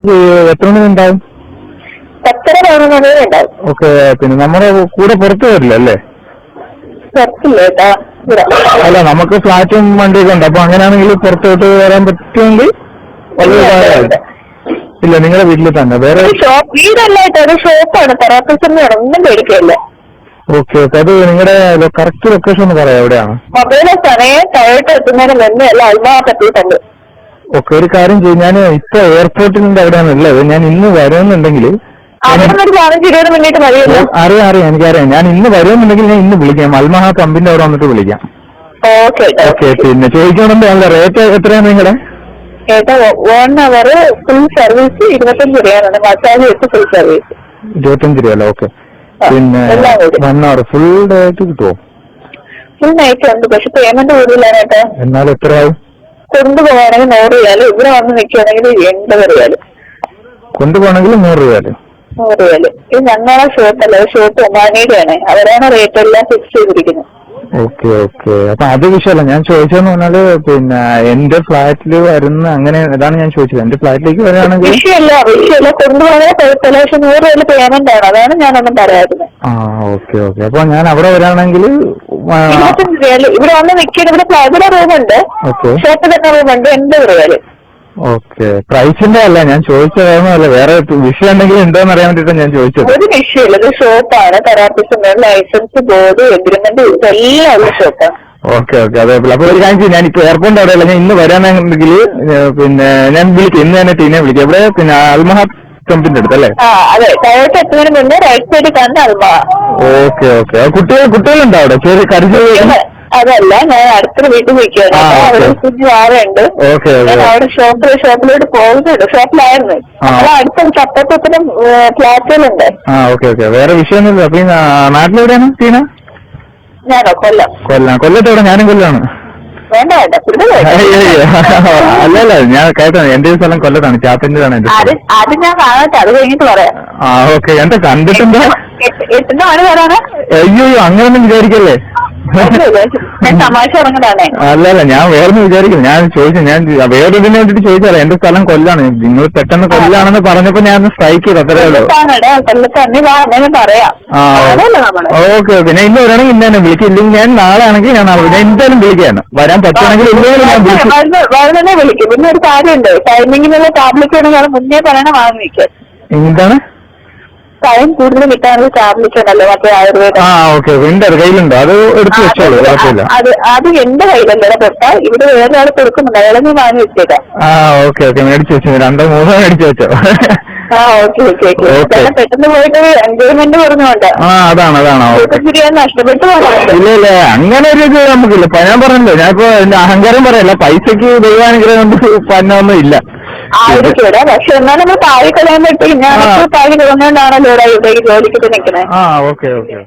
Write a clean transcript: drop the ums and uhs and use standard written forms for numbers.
എത്ര മണി ഉണ്ടാവും? 10:11 ഉണ്ടാവും. ഓക്കെ. പിന്നെ നമ്മുടെ കൂടെ പുറത്ത് വരില്ല അല്ലേ? പുറത്തില്ലേട്ടാ. അല്ല, നമുക്ക് ഫ്ലാറ്റും വണ്ടിയൊക്കെ ഉണ്ട്. അപ്പൊ അങ്ങനെയാണെങ്കിൽ പുറത്തോട്ട് വരാൻ പറ്റുമെങ്കിൽ വളരെ ഉപകാരമായിരുന്നു. ഇല്ല, നിങ്ങളുടെ വീട്ടിൽ തന്നെ വേറെ വീടല്ലായിട്ട് ഒരു ഷോപ്പാണ്. തെറാപ്പിസ്റ്റിന്റെ ഒന്നും പേടിക്കില്ല. Okay okay. അത് നിങ്ങളുടെ കറക്റ്റ് ലൊക്കേഷൻ ഒന്ന് പറയാം, എവിടെയാണ്? മൊബൈൽ സമയം താഴോട്ട് എത്തുന്നതിന് മുന്നേ അല്ല അൽമാഹത്ത് എത്തിയിട്ടുണ്ട്. ഓക്കെ, ഒരു കാര്യം ചെയ്യും. ഞാൻ ഇപ്പൊ എയർപോർട്ടിന്റെ അവിടെയാണ് ഉള്ളത്. ഞാൻ ഇന്ന് വരുമെന്നുണ്ടെങ്കിൽ അവിടെ ഒരു 15-20 മിനിറ്റ് മതിയല്ലോ. അറിയാം, എനിക്കറിയാം. ഞാൻ ഇന്ന് വരുമെന്നുണ്ടെങ്കിൽ ഞാൻ ഇന്ന് വിളിക്കാം. അൽമഹ പമ്പിന്റെ അവിടെ വന്നിട്ട് വിളിക്കാം. Okay okay. പിന്നെ ചോദിക്കണമെങ്കിൽ അല്ല, റേറ്റ് എത്രയാണ് നിങ്ങളുടെ? ഏട്ടാ 1 അവർ ഫുൾ സർവീസ് 25 രൂപയാണ്. മസാജ് വെച്ച് ഫുൾ സർവീസ് 25 രൂപയല്ലേ? ഓക്കെ. പിന്നെ 1 അവർ ഫുൾ ഡേ ആയിട്ട് കിട്ടുമോ? ഫുൾ നൈറ്റ് ഉണ്ട്, പക്ഷെ പേയ്മെന്റ് കൂടുതലാണ് കേട്ടോ. എന്നാൽ എത്ര ആവും? കൊണ്ടുപോകണമെങ്കിൽ 100 രൂപ, ഇവിടെ വന്ന് നിൽക്കുകയാണെങ്കിൽ 80 രൂപ. കൊണ്ടുപോകണമെങ്കിൽ 100 രൂപ. 100 രൂപ. ഇത് ഞങ്ങളെ ഷോപ്പല്ല, ഷോപ്പ് ഒമാനിയുടെയാണ്. അവരാണ് റേറ്റ് എല്ലാം ഫിക്സ് ചെയ്തിരിക്കുന്നത്. Okay okay. അപ്പൊ അത് വിഷയമല്ല. ഞാൻ ചോദിച്ചതെന്ന് പറഞ്ഞാല് പിന്നെ എന്റെ ഫ്ലാറ്റിൽ വരുന്ന അങ്ങനെ ഇതാണ് ഞാൻ ചോദിച്ചത്. എന്റെ ഫ്ലാറ്റിലേക്ക് വരികയാണെങ്കിൽ വിഷയമല്ല കൊണ്ടുപോകാൻ കുഴപ്പമില്ല, പക്ഷെ 100 രൂപ പേയ്മെന്റ് ആണ്. അതാണ് ഞാനൊന്നും പറയാറുള്ളത്. ആ ഓക്കെ ഓക്കെ. അപ്പൊ ഞാൻ അവിടെ വരാണെങ്കിൽ 25 രൂപ. ഇവിടെ വന്ന് നിൽക്കുന്നത്. ഇവിടെ റൂമുണ്ട്, ഷോപ്പിൽ തന്നെ റൂമുണ്ട്. 80 രൂപ. ഓക്കെ. പ്രൈസിന്റെ അല്ല ഞാൻ ചോദിച്ചതൊന്നുമല്ല, വേറെ വിഷയം എന്തെങ്കിലും ഉണ്ടോന്ന് അറിയാൻ വേണ്ടിട്ടാണ് ഞാൻ ചോദിച്ചത്. ഒരു വിഷയമില്ല, ഇത് ഷോപ്പാണ്. തെറാപ്പിസ്റ്റിന്റെ ലൈസൻസ്, ബോർഡ്, എഗ്രിമെന്റ് ഇതെല്ലാം ഉള്ള ഷോപ്പാണ്. Okay okay. അതെ. അപ്പൊ ഒരു കാര്യം ചെയ്യും, ഞാനിപ്പോ എയർപോർട്ടിന്റെ അവിടെയല്ല, ഞാൻ ഇന്ന് വരാനെങ്കിൽ പിന്നെ ഞാൻ വിളിക്കും. ഇന്ന് തന്നെ ടീനെ വിളിക്കും. ഇവിടെ പിന്നെ അൽമഹ കമ്പിന്റെ അടുത്ത് അല്ലേ? അതെ. താഴോട്ട് എത്തുന്നതിന് മുന്നേ റൈറ്റ് സൈഡിൽ കാണുന്ന അൽമഹ. Okay okay. കുട്ടികളുണ്ടോ അവിടെ? ചെറിയ കരുതൽ? അതല്ല, ഞാൻ അടുത്തൊരു വീട്ടിൽ നിൽക്കുകയാണ്. അവിടെ കുഞ്ഞു വാറുണ്ട്. അവിടെ ഷോപ്പിലോട്ട് പോകുന്നുണ്ട്. ഷോപ്പിലായിരുന്നു. നമ്മളെ അടുത്ത ചപ്പത്തത്തിനും ഫ്ലാറ്റുകളുണ്ട്. Okay okay. വേറെ വിഷയമൊന്നുമില്ല. അപ്പൊ നാട്ടിലെവിടെയാണ് ടീന? ഞാനോ? കൊല്ലത്തോടെ. ഞാനും കൊല്ലമാണ്. വേണ്ട അല്ലല്ല, ഞാൻ കേട്ടോ. എന്റെ സ്ഥലം കൊല്ലത്താണ്, ചാത്തന്റെതാണ് എന്റെ. അത് ഞാൻ കാണട്ടെ, അത് കഴിഞ്ഞിട്ട് പറയാം. ഓക്കെ. എന്താ കണ്ടിട്ടുണ്ടോ? 8 മണി വരാണ്. അയ്യോ, അങ്ങനൊന്നും വിചാരിക്കല്ലേ. തമാശ ഇറങ്ങുന്നതാണേ. അല്ലല്ല, ഞാൻ വേറൊന്നും വിചാരിക്കില്ല. ഞാൻ ചോദിച്ചു, ഞാൻ വേറൊരിതിന് വേണ്ടിട്ട് ചോദിച്ചാലേ. എന്റെ സ്ഥലം കൊല്ലാണ്. നിങ്ങൾ പെട്ടെന്ന് കൊല്ലാണെന്ന് പറഞ്ഞപ്പോ ഞാൻ സ്ട്രൈക്ക് ചെയ്തു, അത്രേ ഉള്ളൂ. Okay okay. ഞാൻ ഇന്ന് വരാണെങ്കിൽ ഇന്ന് തന്നെ വിളിക്കും. ഇല്ലെങ്കിൽ ഞാൻ നാളെ ആണെങ്കിൽ ഞാൻ എന്തായാലും വിളിക്കാണ്. വരാൻ പറ്റുകയാണെങ്കിൽ ഇല്ലെങ്കിൽ ഞാൻ വിളിക്കും. പിന്നെ ഒരു കാര്യമുണ്ട്, ടൈമിങ്ങിനുള്ള ടാബ്ലറ്റ് ആണെങ്കിൽ മുന്നേ പറയണ വാങ്ങിക്കാം. എന്താണ് ടൈം കൂടുതൽ കിട്ടാനുള്ള ടാബ്ലറ്റ് ഉണ്ടല്ലോ, മറ്റേ ആയുർവേദം. ഓക്കെ. ഉണ്ട്, കയ്യിലുണ്ടോ? അത് എടുത്ത് വെച്ചോളൂ, കുഴപ്പമില്ല. അത് എന്റെ കയ്യിലല്ലേ തൊട്ടാ. ഇവിടെ വേറെ ആൾ കൊടുക്കുന്നുണ്ട്, അയാളെ നീ വാങ്ങി വെച്ചേക്കാം. Okay okay. മേടിച്ചു വെച്ചു. 2-3 മേടിച്ചു വെച്ചോ. പെട്ടെന്ന് പോയിട്ട് എൻജോയ്മെന്റ് പറഞ്ഞുകൊണ്ട്. അതാണ്. നഷ്ടപ്പെട്ടു പോകണം. ഇല്ല, അങ്ങനെ ഒരു ഇത് നമുക്കില്ല. ഞാൻ പറഞ്ഞല്ലോ, ഞാനിപ്പോ എന്റെ അഹങ്കാരം പറയല്ല. പൈസക്ക് ദൈവാനുഗ്രഹം കൊണ്ട് പന്നൊന്നും ഇല്ല. ആയിരിക്കൂടെ, പക്ഷെ എന്നാൽ നമ്മൾ താഴെ കളയാൻ പറ്റി. ഞാൻ താഴെ കളഞ്ഞുകൊണ്ടാണല്ലോ ഇവിടെ ജോലിക്ക് നിൽക്കുന്നത്. Okay okay.